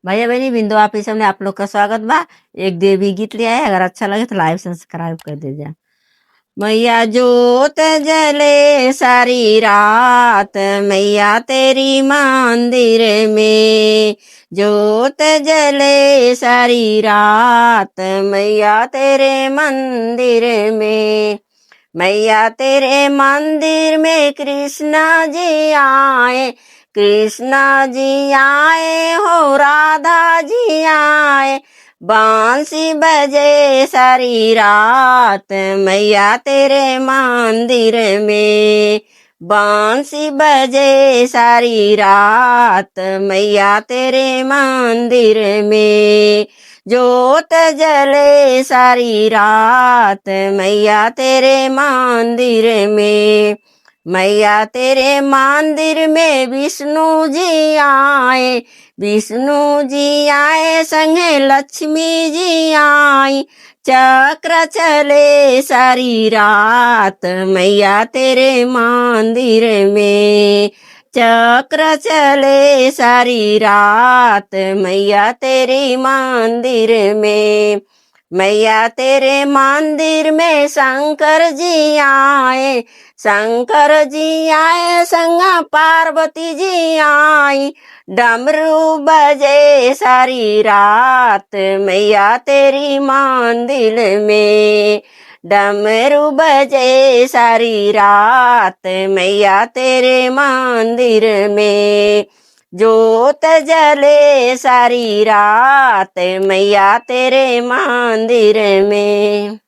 भैया बहनी बिंदु आप इस में आप लोग का स्वागत बा। एक देवी गीत ले आए, अगर अच्छा लगे तो लाइव सब्सक्राइब कर दीजिए। मैया जोत जले सारी रात, मैया तेरी मंदिर में। जोत जले सारी रात, मैया तेरे मंदिर में। मैया तेरे मंदिर में कृष्णा जी आए, कृष्णा जी आए हो, राधा जी आए। बांसी बजे सारी रात, मैया तेरे मंदिर में। बांसी बजे सारी रात, मैया तेरे मंदिर में। जोत जले सारी रात, मैया तेरे मंदिर में। मैया तेरे मंदिर में विष्णु जी आए, विष्णु जी आए संगे लक्ष्मी जी आई। चक्र चले सारी रात, मैया तेरे मंदिर में। चक्र चले सारी रात, मैया तेरी मंदिर में। मैया तेरे मंदिर में शंकर जी आए, शंकर जी आए संगा पार्वती जी आई। डमरू बजे सारी रात, मैया तेरी मंदिर में। डमरू बजे सारी रात, मैया तेरे मंदिर में। जोत जले सारी रात, मैया तेरे मंदिर में।